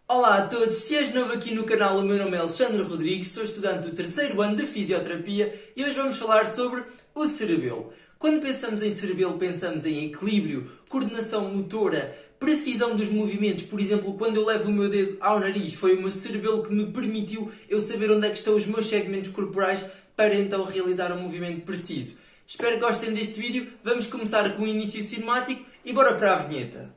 Olá a todos, se és novo aqui no canal, o meu nome é Alexandre Rodrigues, sou estudante do terceiro ano de Fisioterapia e hoje vamos falar sobre o cerebelo. Quando pensamos em cerebelo, pensamos em equilíbrio, coordenação motora, precisão dos movimentos. Por exemplo, quando eu levo o meu dedo ao nariz, foi o meu cerebelo que me permitiu eu saber onde é que estão os meus segmentos corporais para então realizar um movimento preciso. Espero que gostem deste vídeo, vamos começar com o início cinemático e bora para a vinheta.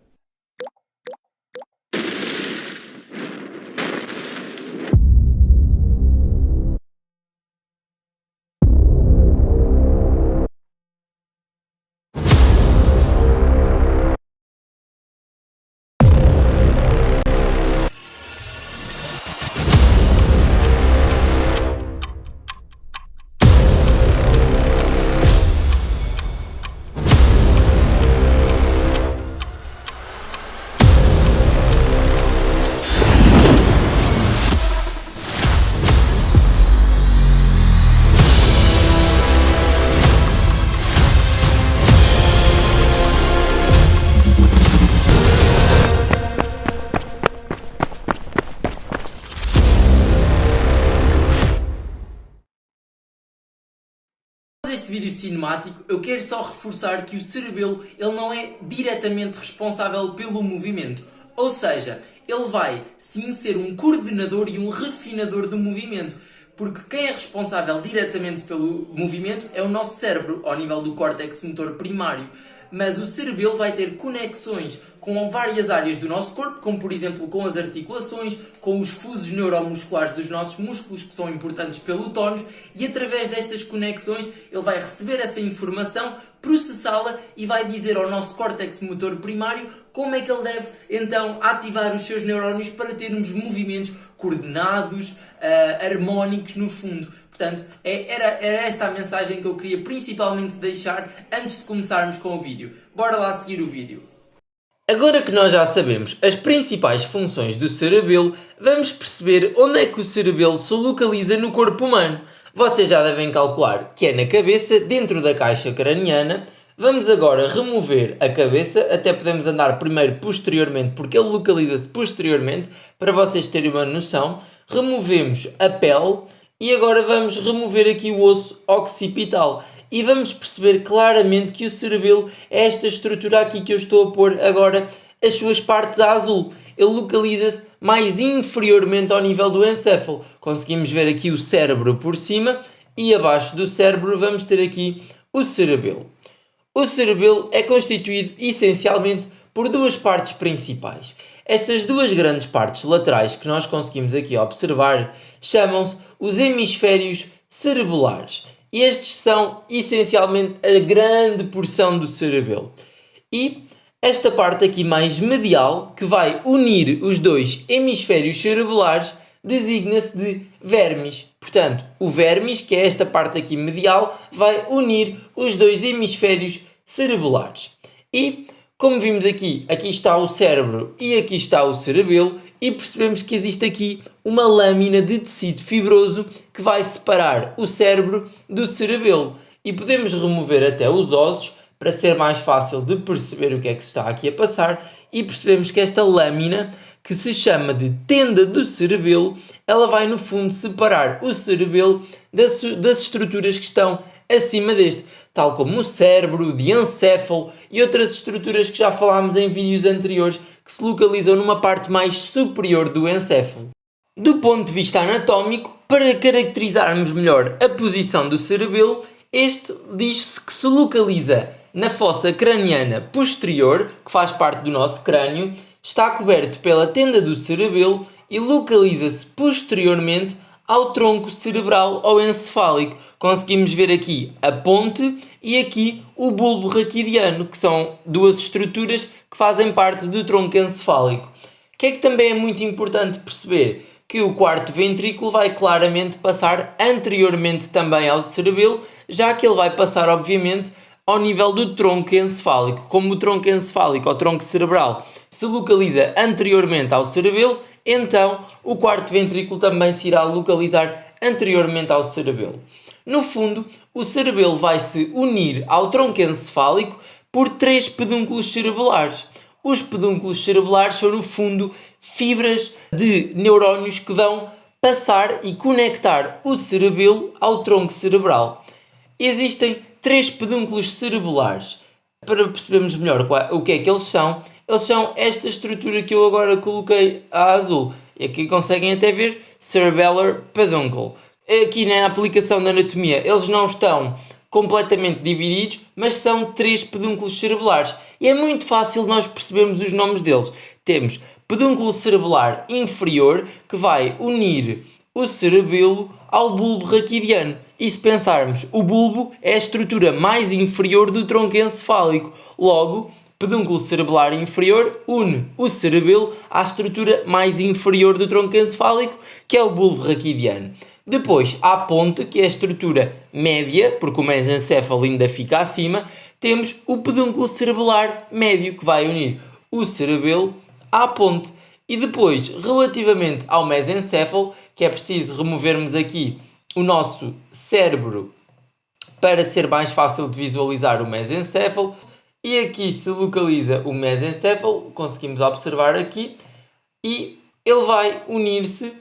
Este vídeo cinemático, eu quero só reforçar que o cerebelo ele não é diretamente responsável pelo movimento. Ou seja, ele vai sim ser um coordenador e um refinador do movimento. Porque quem é responsável diretamente pelo movimento é o nosso cérebro, ao nível do córtex motor primário. Mas o cerebelo vai ter conexões com várias áreas do nosso corpo, como por exemplo com as articulações, com os fusos neuromusculares dos nossos músculos, que são importantes pelo tónus, e através destas conexões ele vai receber essa informação, processá-la e vai dizer ao nosso córtex motor primário como é que ele deve então ativar os seus neurónios para termos movimentos coordenados, harmónicos no fundo. Portanto, era esta a mensagem que eu queria principalmente deixar antes de começarmos com o vídeo. Bora lá seguir o vídeo. Agora que nós já sabemos as principais funções do cerebelo, vamos perceber onde é que o cerebelo se localiza no corpo humano. Vocês já devem calcular que é na cabeça, dentro da caixa craniana. Vamos agora remover a cabeça, até podemos andar primeiro posteriormente, porque ele localiza-se posteriormente, para vocês terem uma noção. Removemos a pele. E agora vamos remover aqui o osso occipital e vamos perceber claramente que o cerebelo é esta estrutura aqui que eu estou a pôr agora as suas partes a azul. Ele localiza-se mais inferiormente ao nível do encéfalo. Conseguimos ver aqui o cérebro por cima e abaixo do cérebro vamos ter aqui o cerebelo. O cerebelo é constituído essencialmente por duas partes principais. Estas duas grandes partes laterais que nós conseguimos aqui observar chamam-se os hemisférios cerebelares. E estes são essencialmente a grande porção do cerebelo. E esta parte aqui mais medial, que vai unir os dois hemisférios cerebelares, designa-se de vermes. Portanto, o vermes, que é esta parte aqui medial, vai unir os dois hemisférios cerebelares. E, como vimos aqui, aqui está o cérebro e aqui está o cerebelo, e percebemos que existe aqui uma lâmina de tecido fibroso que vai separar o cérebro do cerebelo. E podemos remover até os ossos para ser mais fácil de perceber o que é que se está aqui a passar, e percebemos que esta lâmina, que se chama de tenda do cerebelo, ela vai no fundo separar o cerebelo das estruturas que estão acima deste, tal como o cérebro, o diencéfalo e outras estruturas que já falámos em vídeos anteriores que se localizam numa parte mais superior do encéfalo. Do ponto de vista anatómico, para caracterizarmos melhor a posição do cerebelo, este diz-se que se localiza na fossa craniana posterior, que faz parte do nosso crânio, está coberto pela tenda do cerebelo e localiza-se posteriormente ao tronco cerebral ou encefálico. Conseguimos ver aqui a ponte e aqui o bulbo raquidiano, que são duas estruturas que fazem parte do tronco encefálico. O que é que também é muito importante perceber? Que o quarto ventrículo vai claramente passar anteriormente também ao cerebelo, já que ele vai passar, obviamente, ao nível do tronco encefálico. Como o tronco encefálico ou tronco cerebral se localiza anteriormente ao cerebelo, então o quarto ventrículo também se irá localizar anteriormente ao cerebelo. No fundo, o cerebelo vai se unir ao tronco encefálico por três pedúnculos cerebelares. Os pedúnculos cerebelares são, no fundo, fibras de neurónios que vão passar e conectar o cerebelo ao tronco cerebral. Existem 3 pedúnculos cerebelares. Para percebermos melhor o que é que eles são esta estrutura que eu agora coloquei a azul. E aqui conseguem até ver Cerebellar Peduncle. Aqui na aplicação da anatomia eles não estão completamente divididos, mas são 3 pedúnculos cerebelares. E é muito fácil nós percebermos os nomes deles. Temos pedúnculo cerebelar inferior, que vai unir o cerebelo ao bulbo raquidiano. E se pensarmos, o bulbo é a estrutura mais inferior do tronco encefálico. Logo, pedúnculo cerebelar inferior une o cerebelo à estrutura mais inferior do tronco encefálico, que é o bulbo raquidiano. Depois, à ponte, que é a estrutura média, porque o mesencéfalo ainda fica acima, temos o pedúnculo cerebelar médio, que vai unir o cerebelo à ponte. E depois, relativamente ao mesencéfalo, que é preciso removermos aqui o nosso cérebro para ser mais fácil de visualizar o mesencéfalo. E aqui se localiza o mesencéfalo, conseguimos observar aqui, e ele vai unir-se.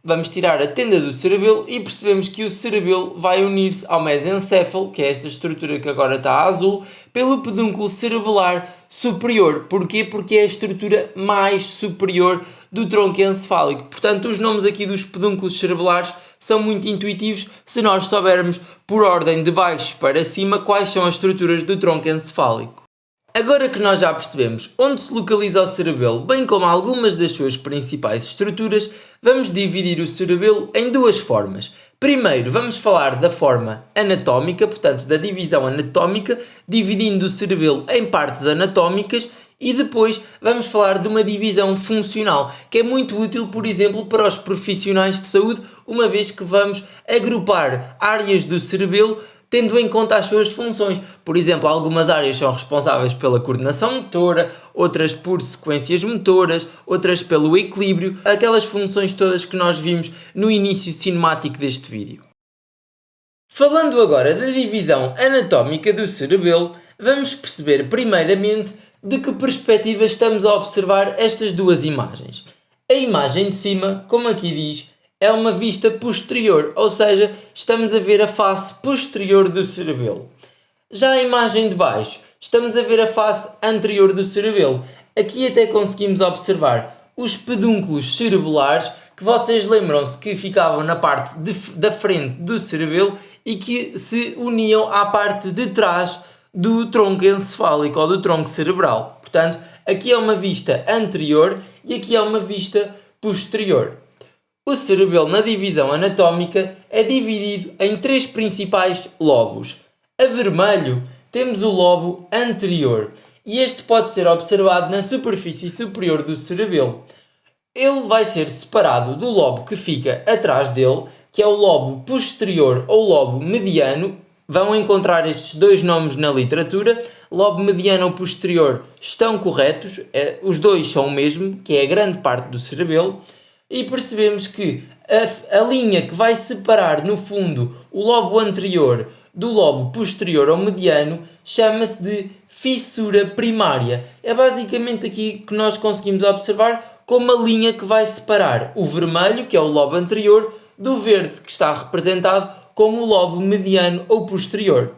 Vamos tirar a tenda do cerebelo e percebemos que o cerebelo vai unir-se ao mesencéfalo, que é esta estrutura que agora está a azul, pelo pedúnculo cerebelar superior. Porquê? Porque é a estrutura mais superior do tronco encefálico. Portanto, os nomes aqui dos pedúnculos cerebelares são muito intuitivos se nós soubermos por ordem de baixo para cima quais são as estruturas do tronco encefálico. Agora que nós já percebemos onde se localiza o cerebelo, bem como algumas das suas principais estruturas, vamos dividir o cerebelo em 2 formas. Primeiro, vamos falar da forma anatómica, portanto, da divisão anatómica, dividindo o cerebelo em partes anatómicas, e depois vamos falar de uma divisão funcional, que é muito útil, por exemplo, para os profissionais de saúde, uma vez que vamos agrupar áreas do cerebelo tendo em conta as suas funções. Por exemplo, algumas áreas são responsáveis pela coordenação motora, outras por sequências motoras, outras pelo equilíbrio, aquelas funções todas que nós vimos no início cinemático deste vídeo. Falando agora da divisão anatómica do cerebelo, vamos perceber primeiramente de que perspectiva estamos a observar estas 2 imagens. A imagem de cima, como aqui diz, é uma vista posterior, ou seja, estamos a ver a face posterior do cerebelo. Já a imagem de baixo, estamos a ver a face anterior do cerebelo. Aqui até conseguimos observar os pedúnculos cerebelares, que vocês lembram-se que ficavam na parte da frente do cerebelo e que se uniam à parte de trás do tronco encefálico ou do tronco cerebral. Portanto, aqui é uma vista anterior e aqui é uma vista posterior. O cerebelo na divisão anatómica é dividido em 3 principais lobos. A vermelho temos o lobo anterior e este pode ser observado na superfície superior do cerebelo. Ele vai ser separado do lobo que fica atrás dele, que é o lobo posterior ou lobo mediano. Vão encontrar estes 2 nomes na literatura. Lobo mediano ou posterior estão corretos, os 2 são o mesmo, que é a grande parte do cerebelo. E percebemos que a linha que vai separar, no fundo, o lobo anterior do lobo posterior ou mediano chama-se de fissura primária. É basicamente aqui que nós conseguimos observar como a linha que vai separar o vermelho, que é o lobo anterior, do verde, que está representado como o lobo mediano ou posterior.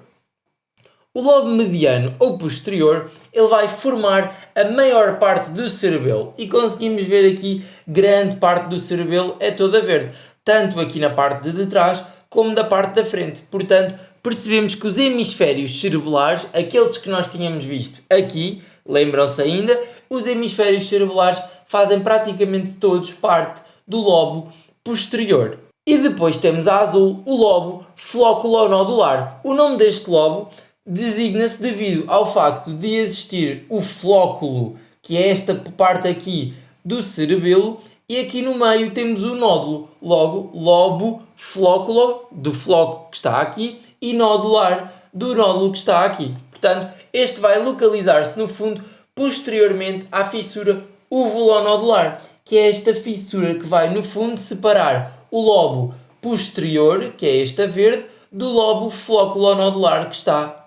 O lobo mediano ou posterior, ele vai formar a maior parte do cerebelo e conseguimos ver aqui grande parte do cerebelo é toda verde, tanto aqui na parte de trás como da parte da frente. Portanto, percebemos que os hemisférios cerebelares, aqueles que nós tínhamos visto aqui, lembram-se ainda, os hemisférios cerebelares fazem praticamente todos parte do lobo posterior. E depois temos a azul, o lobo flóculo-nodular. O nome deste lobo designa-se devido ao facto de existir o flóculo, que é esta parte aqui do cerebelo, e aqui no meio temos o nódulo. Logo, lobo flóculo, do flóculo que está aqui, e nodular, do nódulo que está aqui. Portanto, este vai localizar-se no fundo posteriormente à fissura uvulonodular, que é esta fissura que vai no fundo separar o lobo posterior, que é esta verde, do lobo flóculo-nodular que está.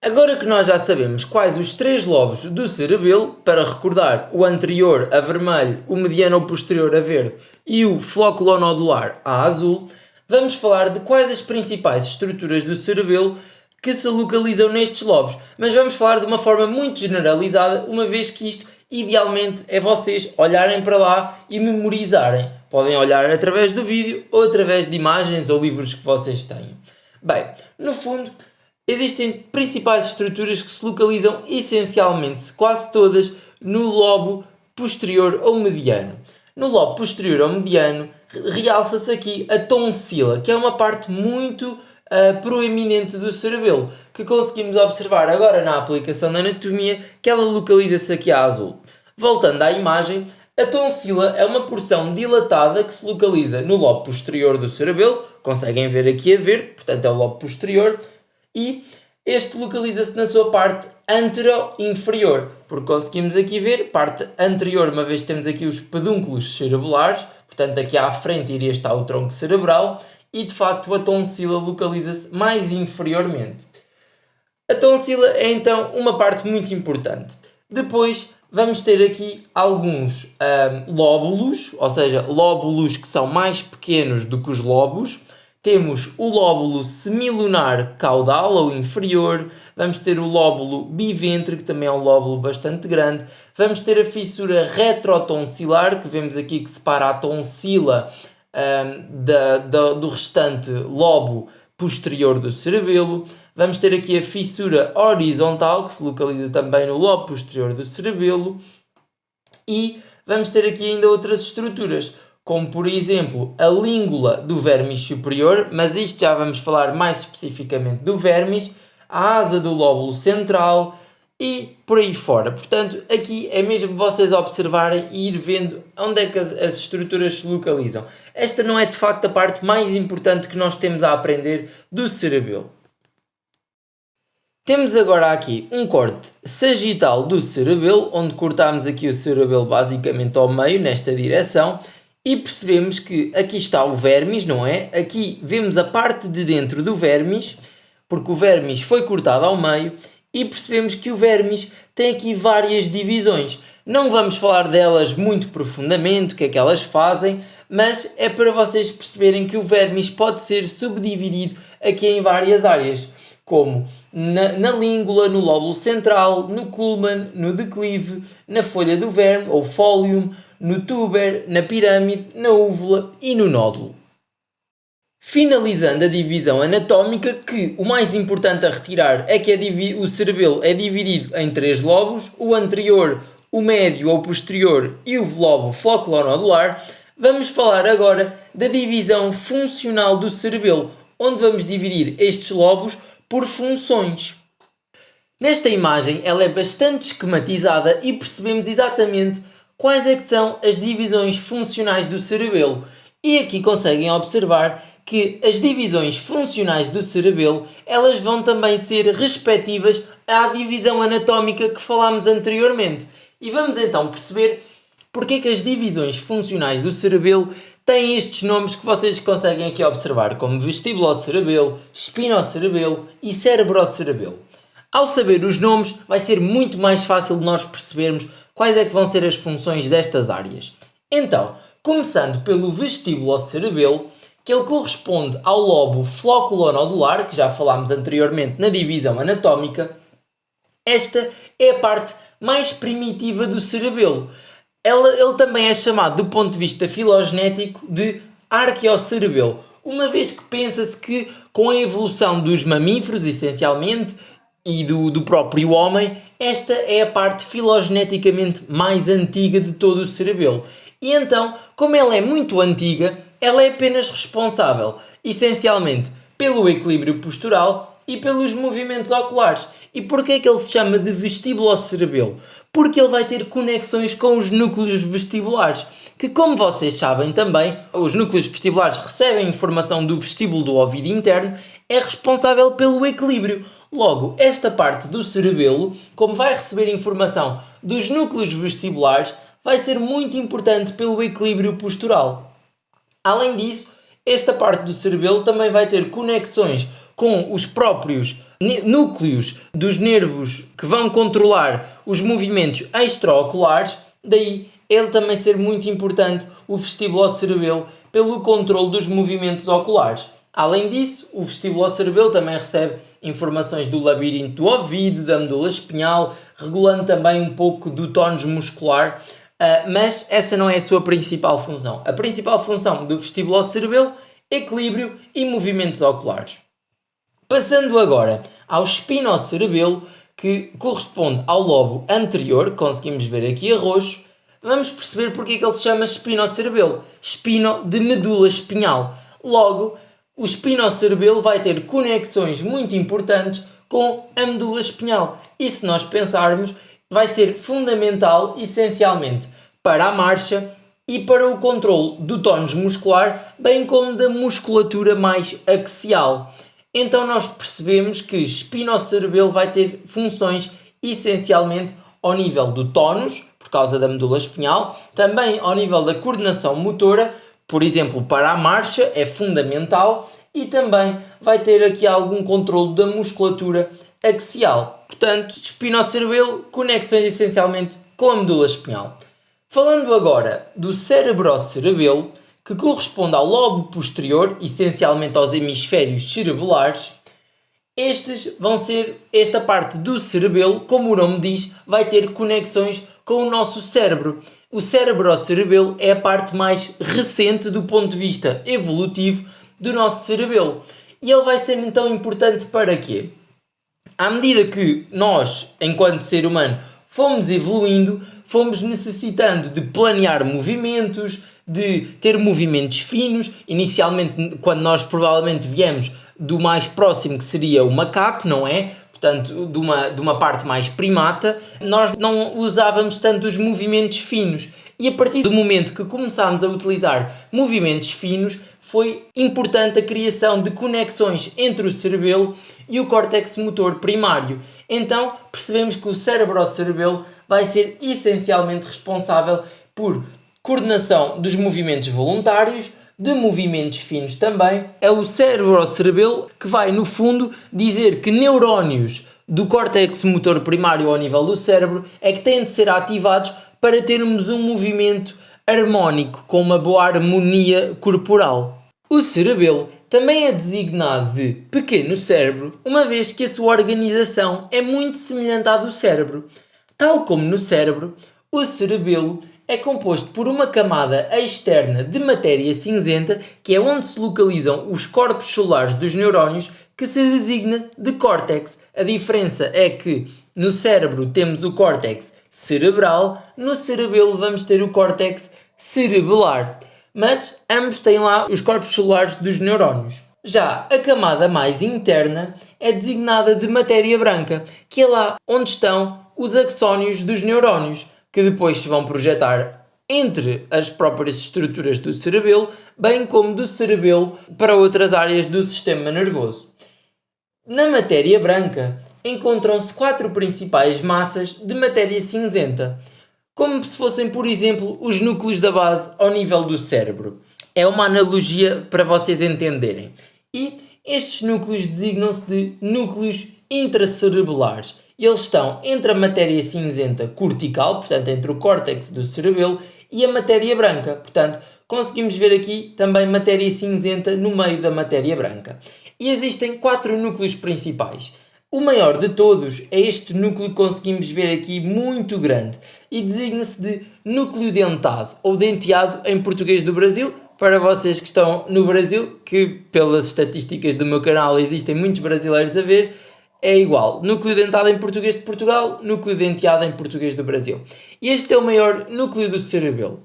Agora que nós já sabemos quais os 3 lobos do cerebelo, para recordar o anterior a vermelho, o mediano ou posterior a verde e o flóculo nodular a azul, vamos falar de quais as principais estruturas do cerebelo que se localizam nestes lobos. Mas vamos falar de uma forma muito generalizada, uma vez que isto idealmente é vocês olharem para lá e memorizarem. Podem olhar através do vídeo ou através de imagens ou livros que vocês tenham. Bem, no fundo, existem principais estruturas que se localizam essencialmente, quase todas, no lobo posterior ou mediano. No lobo posterior ou mediano, realça-se aqui a tonsila, que é uma parte muito proeminente do cerebelo, que conseguimos observar agora na aplicação da anatomia, que ela localiza-se aqui a azul. Voltando à imagem, a tonsila é uma porção dilatada que se localiza no lobo posterior do cerebelo, conseguem ver aqui a verde, portanto é o lobo posterior, e este localiza-se na sua parte antero-inferior, porque conseguimos aqui ver parte anterior, uma vez que temos aqui os pedúnculos cerebelares, portanto aqui à frente iria estar o tronco cerebral, e de facto a tonsila localiza-se mais inferiormente. A tonsila é então uma parte muito importante. Depois vamos ter aqui alguns lóbulos, ou seja, lóbulos que são mais pequenos do que os lobos. Temos o lóbulo semilunar caudal ou inferior, vamos ter o lóbulo biventre, que também é um lóbulo bastante grande, vamos ter a fissura retrotonsilar, que vemos aqui que separa a tonsila do restante lobo posterior do cerebelo. Vamos ter aqui a fissura horizontal, que se localiza também no lobo posterior do cerebelo. E vamos ter aqui ainda outras estruturas, como por exemplo a língula do vermes superior, mas isto já vamos falar mais especificamente do vermes, a asa do lóbulo central e por aí fora. Portanto, aqui é mesmo vocês observarem e ir vendo onde é que as estruturas se localizam. Esta não é de facto a parte mais importante que nós temos a aprender do cerebelo. Temos agora aqui um corte sagital do cerebelo, onde cortamos aqui o cerebelo basicamente ao meio, nesta direção, e percebemos que aqui está o vermes, não é? Aqui vemos a parte de dentro do vermes, porque o vermes foi cortado ao meio, e percebemos que o vermes tem aqui várias divisões. Não vamos falar delas muito profundamente, o que é que elas fazem, mas é para vocês perceberem que o vermes pode ser subdividido aqui em várias áreas, como na língula, no lóbulo central, no culmen, no declive, na folha do verme ou fólium, no tuber, na pirâmide, na úvula e no nódulo. Finalizando a divisão anatómica, que o mais importante a retirar é que o cerebelo é dividido em 3 lobos, o anterior, o médio ou posterior e o lobo flóculo-nodular, vamos falar agora da divisão funcional do cerebelo, onde vamos dividir estes lobos por funções. Nesta imagem ela é bastante esquematizada e percebemos exatamente quais é que são as divisões funcionais do cerebelo. E aqui conseguem observar que as divisões funcionais do cerebelo, elas vão também ser respectivas à divisão anatómica que falámos anteriormente. E vamos então perceber porque é que as divisões funcionais do cerebelo têm estes nomes que vocês conseguem aqui observar, como vestibulocerebelo, espinocerebelo e cerebrocerebelo. Ao saber os nomes, vai ser muito mais fácil de nós percebermos quais é que vão ser as funções destas áreas. Então, começando pelo vestibulocerebelo, que ele corresponde ao lobo flóculo-nodular, que já falámos anteriormente na divisão anatómica. Esta é a parte mais primitiva do cerebelo. Ele também é chamado, do ponto de vista filogenético, de arqueocerebelo, uma vez que pensa-se que com a evolução dos mamíferos, essencialmente, e do próprio homem, esta é a parte filogeneticamente mais antiga de todo o cerebelo. E então, como ela é muito antiga, ela é apenas responsável, essencialmente, pelo equilíbrio postural e pelos movimentos oculares. E porquê é que ele se chama de vestibulocerebelo? Porque ele vai ter conexões com os núcleos vestibulares, que, como vocês sabem também, os núcleos vestibulares recebem informação do vestíbulo do ouvido interno, é responsável pelo equilíbrio. Logo, esta parte do cerebelo, como vai receber informação dos núcleos vestibulares, vai ser muito importante pelo equilíbrio postural. Além disso, esta parte do cerebelo também vai ter conexões com os próprios núcleos dos nervos que vão controlar os movimentos extraoculares, daí ele também ser muito importante, o vestibulocerebelo, pelo controle dos movimentos oculares. Além disso, o vestibulocerebelo também recebe informações do labirinto do ouvido, da medula espinhal, regulando também um pouco do tónus muscular, mas essa não é a sua principal função. A principal função do vestibulocerebelo é equilíbrio e movimentos oculares. Passando agora ao espinocerebelo, que corresponde ao lobo anterior, conseguimos ver aqui a roxo, vamos perceber porque é que ele se chama espinocerebelo. Espino de medula espinhal. Logo, o espinocerebelo vai ter conexões muito importantes com a medula espinhal. E se nós pensarmos, vai ser fundamental, essencialmente, para a marcha e para o controle do tónus muscular, bem como da musculatura mais axial. Então nós percebemos que espinocerebelo vai ter funções essencialmente ao nível do tónus, por causa da medula espinhal, também ao nível da coordenação motora, por exemplo, para a marcha é fundamental, e também vai ter aqui algum controle da musculatura axial. Portanto, espinocerebelo, conexões essencialmente com a medula espinhal. Falando agora do cerebrocerebelo, que corresponde ao lobo posterior, essencialmente aos hemisférios cerebelares, estes vão ser, esta parte do cerebelo, como o nome diz, vai ter conexões com o nosso cérebro. O cerebrocerebelo é a parte mais recente do ponto de vista evolutivo do nosso cerebelo. E ele vai ser então importante para quê? À medida que nós, enquanto ser humano, fomos evoluindo, fomos necessitando de planear movimentos, de ter movimentos finos. Inicialmente, quando nós provavelmente viemos do mais próximo, que seria o macaco, não é? Portanto, de uma parte mais primata, nós não usávamos tanto os movimentos finos. E a partir do momento que começámos a utilizar movimentos finos, foi importante a criação de conexões entre o cerebelo e o córtex motor primário. Então, percebemos que o cerebrocerebelo vai ser essencialmente responsável por coordenação dos movimentos voluntários, de movimentos finos também. É o cerebrocerebelo que vai, no fundo, dizer que neurónios do córtex motor primário ao nível do cérebro é que têm de ser ativados para termos um movimento harmónico, com uma boa harmonia corporal. O cerebelo também é designado de pequeno cérebro, uma vez que a sua organização é muito semelhante à do cérebro. Tal como no cérebro, o cerebelo é composto por uma camada externa de matéria cinzenta, que é onde se localizam os corpos solares dos neurónios, que se designa de córtex. A diferença é que no cérebro temos o córtex cerebral, no cerebelo vamos ter o córtex cerebelar. Mas ambos têm lá os corpos solares dos neurónios. Já a camada mais interna é designada de matéria branca, que é lá onde estão os axónios dos neurónios, que depois se vão projetar entre as próprias estruturas do cerebelo, bem como do cerebelo para outras áreas do sistema nervoso. Na matéria branca encontram-se 4 principais massas de matéria cinzenta, como se fossem, por exemplo, os núcleos da base ao nível do cérebro. É uma analogia para vocês entenderem. E estes núcleos designam-se de núcleos intracerebelares. Eles estão entre a matéria cinzenta cortical, portanto entre o córtex do cerebelo, e a matéria branca. Portanto, conseguimos ver aqui também matéria cinzenta no meio da matéria branca. E existem 4 núcleos principais. O maior de todos é este núcleo que conseguimos ver aqui, muito grande, e designa-se de núcleo dentado, ou denteado em português do Brasil. Para vocês que estão no Brasil, que pelas estatísticas do meu canal existem muitos brasileiros a ver, é igual. Núcleo dentado em português de Portugal, núcleo denteado em português do Brasil. E este é o maior núcleo do cerebelo.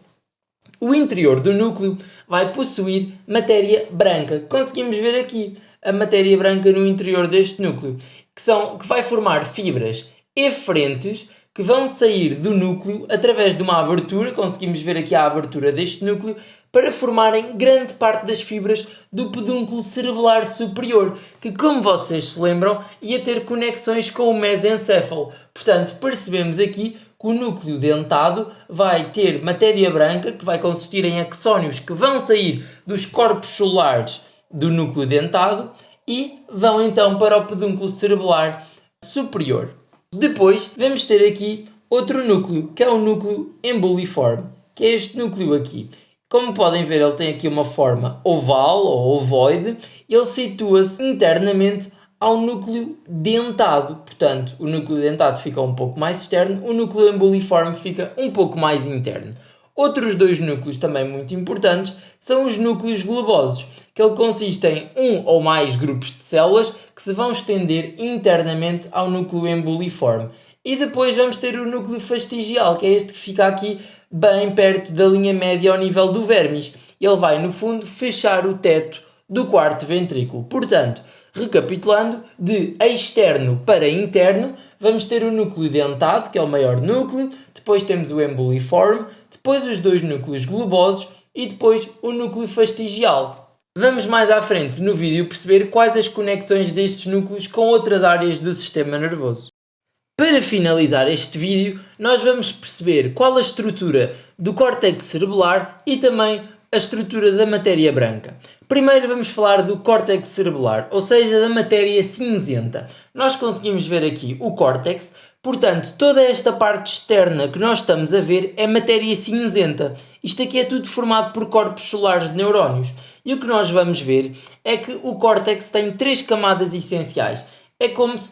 O interior do núcleo vai possuir matéria branca. Conseguimos ver aqui a matéria branca no interior deste núcleo, que vai formar fibras eferentes que vão sair do núcleo através de uma abertura. Conseguimos ver aqui a abertura deste núcleo, para formarem grande parte das fibras do pedúnculo cerebelar superior, que, como vocês se lembram, ia ter conexões com o mesencéfalo. Portanto, percebemos aqui que o núcleo dentado vai ter matéria branca, que vai consistir em axónios que vão sair dos corpos solares do núcleo dentado, e vão então para o pedúnculo cerebelar superior. Depois vamos ter aqui outro núcleo, que é o núcleo embuliforme, que é este núcleo aqui. Como podem ver, ele tem aqui uma forma oval ou ovoide, ele situa-se internamente ao núcleo dentado. Portanto, o núcleo dentado fica um pouco mais externo, o núcleo embuliforme fica um pouco mais interno. Outros dois núcleos também muito importantes são os núcleos globosos, que ele consiste em um ou mais grupos de células que se vão estender internamente ao núcleo embuliforme. E depois vamos ter o núcleo fastigial, que é este que fica aqui bem perto da linha média ao nível do vermis. Ele vai, no fundo, fechar o teto do quarto ventrículo. Portanto, recapitulando, de externo para interno, vamos ter o núcleo dentado, que é o maior núcleo, depois temos o embuliforme, depois os dois núcleos globosos e depois o núcleo fastigial. Vamos mais à frente no vídeo perceber quais as conexões destes núcleos com outras áreas do sistema nervoso. Para finalizar este vídeo, nós vamos perceber qual a estrutura do córtex cerebelar e também a estrutura da matéria branca. Primeiro vamos falar do córtex cerebelar, ou seja, da matéria cinzenta. Nós conseguimos ver aqui o córtex, portanto, toda esta parte externa que nós estamos a ver é matéria cinzenta. Isto aqui é tudo formado por corpos solares de neurónios. E o que nós vamos ver é que o córtex tem três camadas essenciais. É como se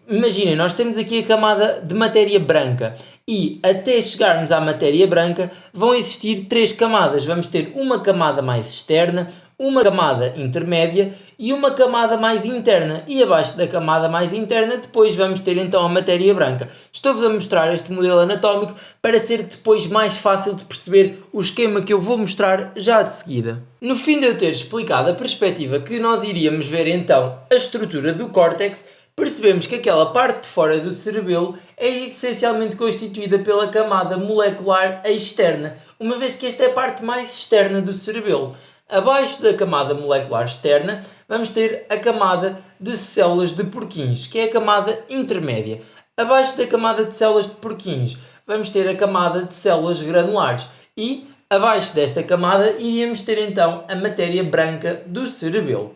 imaginem, nós temos aqui a camada de matéria branca e até chegarmos à matéria branca vão existir três camadas. Vamos ter uma camada mais externa, uma camada intermédia e uma camada mais interna. E abaixo da camada mais interna depois vamos ter então a matéria branca. Estou-vos a mostrar este modelo anatómico para ser depois mais fácil de perceber o esquema que eu vou mostrar já de seguida. No fim de eu ter explicado a perspectiva que nós iríamos ver então a estrutura do córtex, percebemos que aquela parte de fora do cerebelo é essencialmente constituída pela camada molecular externa, uma vez que esta é a parte mais externa do cerebelo. Abaixo da camada molecular externa vamos ter a camada de células de Purkinje, que é a camada intermédia. Abaixo da camada de células de Purkinje vamos ter a camada de células granulares e abaixo desta camada iríamos ter então a matéria branca do cerebelo.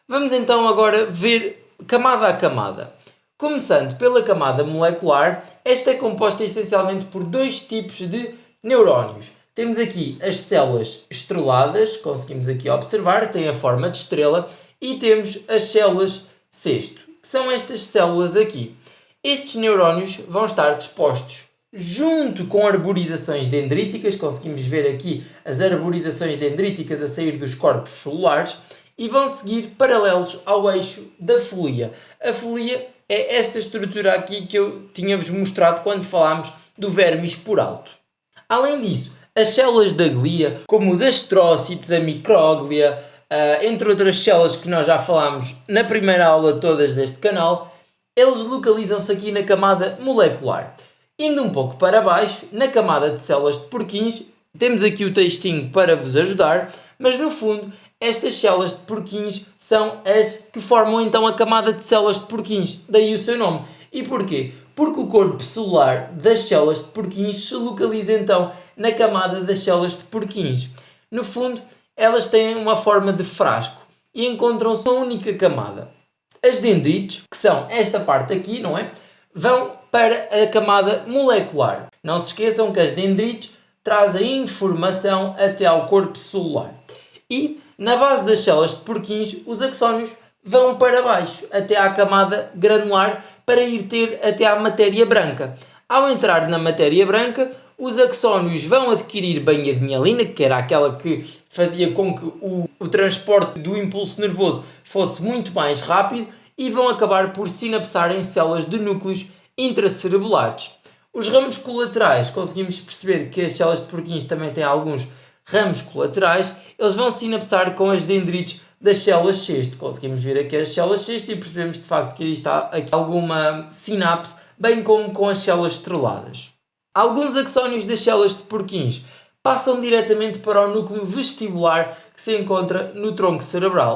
Vamos então agora ver camada a camada. Começando pela camada molecular, esta é composta essencialmente por dois tipos de neurónios. Temos aqui as células estreladas, conseguimos aqui observar, têm a forma de estrela, e temos as células cesto, que são estas células aqui. Estes neurónios vão estar dispostos junto com arborizações dendríticas, conseguimos ver aqui as arborizações dendríticas a sair dos corpos celulares, e vão seguir paralelos ao eixo da folia. A folia é esta estrutura aqui que eu tinha-vos mostrado quando falámos do vermis por alto. Além disso, as células da glia, como os astrócitos, a micróglia, entre outras células que nós já falámos na primeira aula todas deste canal, eles localizam-se aqui na camada molecular. Indo um pouco para baixo, na camada de células de Purkinje, temos aqui o textinho para vos ajudar, mas no fundo estas células de Purkinje são as que formam então a camada de células de Purkinje, daí o seu nome. E porquê? Porque o corpo celular das células de Purkinje se localiza então na camada das células de Purkinje. No fundo, elas têm uma forma de frasco e encontram-se numa única camada. As dendrites, que são esta parte aqui, não é? Vão para a camada molecular. Não se esqueçam que as dendrites trazem informação até ao corpo celular. E na base das células de Purkinje, os axónios vão para baixo, até à camada granular, para ir ter até à matéria branca. Ao entrar na matéria branca, os axónios vão adquirir banha de mielina, que era aquela que fazia com que o transporte do impulso nervoso fosse muito mais rápido, e vão acabar por sinapsar em células de núcleos intracerebelares. Os ramos colaterais, conseguimos perceber que as células de Purkinje também têm alguns ramos colaterais, eles vão sinapsar com as dendrites das células cesto. Conseguimos ver aqui as células cesto e percebemos de facto que está aqui alguma sinapse, bem como com as células estreladas. Alguns axónios das células de Purkinje passam diretamente para o núcleo vestibular que se encontra no tronco cerebral.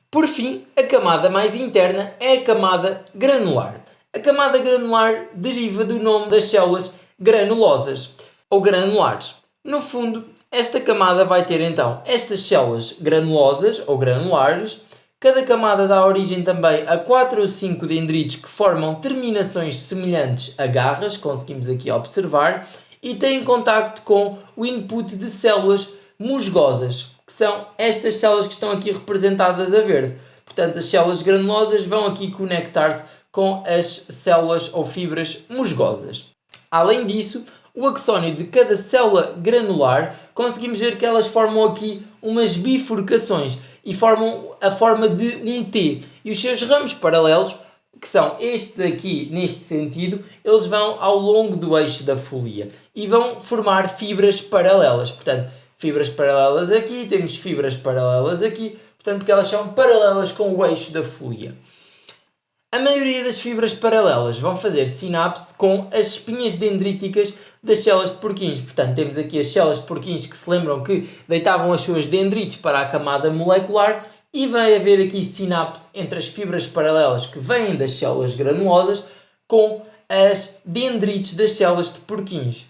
Por fim, a camada mais interna é a camada granular. A camada granular deriva do nome das células granulosas ou granulares. No fundo, esta camada vai ter então estas células granulosas ou granulares Cada camada dá origem também a 4 ou 5 dendritos que formam terminações semelhantes a garras, conseguimos aqui observar, e têm contacto com o input de células musgosas, que são estas células que estão aqui representadas a verde. Portanto, as células granulosas vão aqui conectar-se com as células ou fibras musgosas. Além disso, o axónio de cada célula granular, conseguimos ver que elas formam aqui umas bifurcações e formam a forma de um T. E os seus ramos paralelos, que são estes aqui neste sentido, eles vão ao longo do eixo da folia e vão formar fibras paralelas. Portanto, fibras paralelas aqui, temos fibras paralelas aqui, portanto, porque elas são paralelas com o eixo da folia. A maioria das fibras paralelas vão fazer sinapse com as espinhas dendríticas das células de Purkinje. Portanto, temos aqui as células de Purkinje que se lembram que deitavam as suas dendrites para a camada molecular e vai haver aqui sinapse entre as fibras paralelas que vêm das células granulosas com as dendrites das células de Purkinje.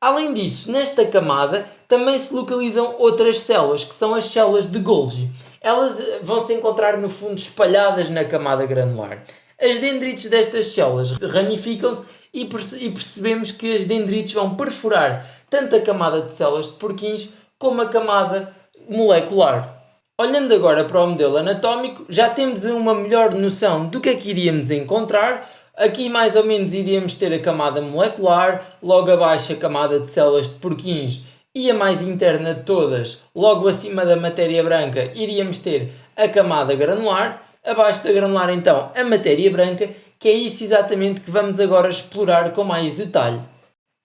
Além disso, nesta camada também se localizam outras células, que são as células de Golgi. Elas vão se encontrar no fundo espalhadas na camada granular. As dendrites destas células ramificam-se e percebemos que as dendrites vão perfurar tanto a camada de células de Purkinje como a camada molecular. Olhando agora para o modelo anatómico, já temos uma melhor noção do que é que iríamos encontrar. Aqui mais ou menos iríamos ter a camada molecular, logo abaixo a camada de células de Purkinje e a mais interna de todas, logo acima da matéria branca, iríamos ter a camada granular, abaixo da granular então a matéria branca, que é isso exatamente que vamos agora explorar com mais detalhe.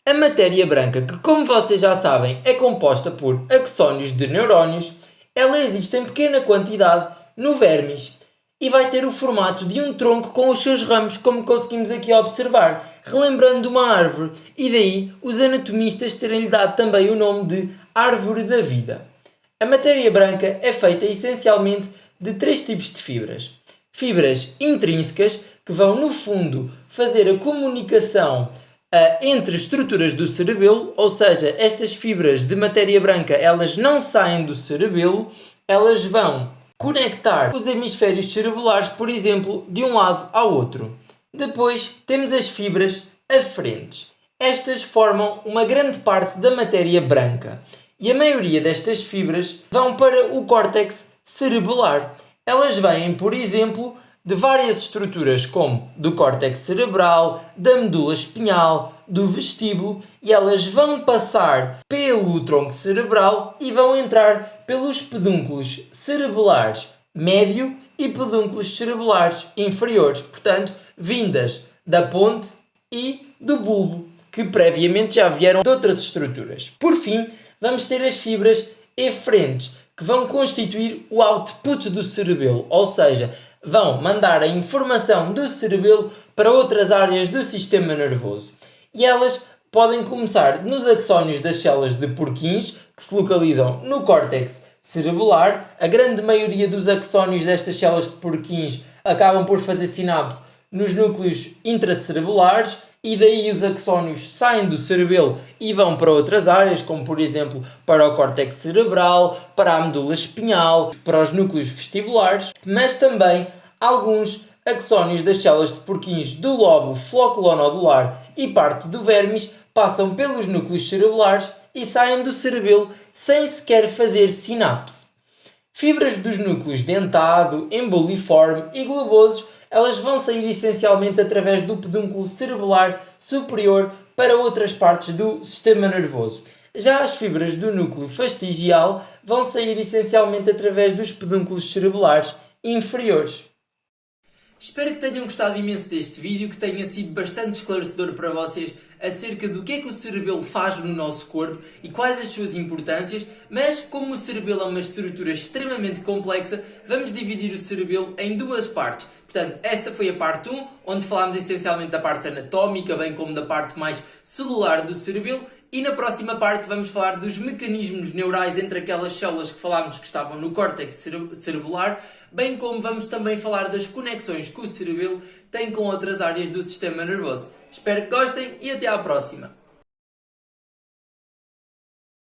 A matéria branca, que como vocês já sabem é composta por axónios de neurónios, ela existe em pequena quantidade no vermes e vai ter o formato de um tronco com os seus ramos, como conseguimos aqui observar, relembrando uma árvore, e daí os anatomistas terem-lhe dado também o nome de árvore da vida. A matéria branca é feita essencialmente de 3 tipos de fibras. Fibras intrínsecas, que vão no fundo fazer a comunicação entre estruturas do cerebelo, ou seja, estas fibras de matéria branca elas não saem do cerebelo, elas vão conectar os hemisférios cerebelares, por exemplo, de um lado ao outro. Depois temos as fibras aferentes. Estas formam uma grande parte da matéria branca e a maioria destas fibras vão para o córtex cerebelar. Elas vêm, por exemplo, de várias estruturas como do córtex cerebral, da medula espinhal, do vestíbulo, e elas vão passar pelo tronco cerebral e vão entrar pelos pedúnculos cerebelares médio e pedúnculos cerebelares inferiores, portanto, vindas da ponte e do bulbo, que previamente já vieram de outras estruturas. Por fim, vamos ter as fibras eferentes, que vão constituir o output do cerebelo, ou seja, vão mandar a informação do cerebelo para outras áreas do sistema nervoso. E elas podem começar nos axónios das células de Purkinje, que se localizam no córtex cerebelar. A grande maioria dos axónios destas células de Purkinje acabam por fazer sinapse nos núcleos intracerebelares e daí os axónios saem do cerebelo e vão para outras áreas, como por exemplo para o córtex cerebral, para a medula espinhal, para os núcleos vestibulares, mas também alguns axónios das células de Purkinje do lobo floculonodular e parte do vermes passam pelos núcleos cerebelares e saem do cerebelo sem sequer fazer sinapse. Fibras dos núcleos dentado, emboliforme e globosos, elas vão sair essencialmente através do pedúnculo cerebelar superior para outras partes do sistema nervoso. Já as fibras do núcleo fastigial vão sair essencialmente através dos pedúnculos cerebelares inferiores. Espero que tenham gostado imenso deste vídeo, que tenha sido bastante esclarecedor para vocês acerca do que é que o cerebelo faz no nosso corpo e quais as suas importâncias, mas como o cerebelo é uma estrutura extremamente complexa, vamos dividir o cerebelo em 2 partes. Portanto, esta foi a parte 1, onde falámos essencialmente da parte anatómica, bem como da parte mais celular do cerebelo, e na próxima parte vamos falar dos mecanismos neurais entre aquelas células que falámos que estavam no córtex cerebelar, bem como vamos também falar das conexões que o cerebelo tem com outras áreas do sistema nervoso. Espero que gostem e até à próxima!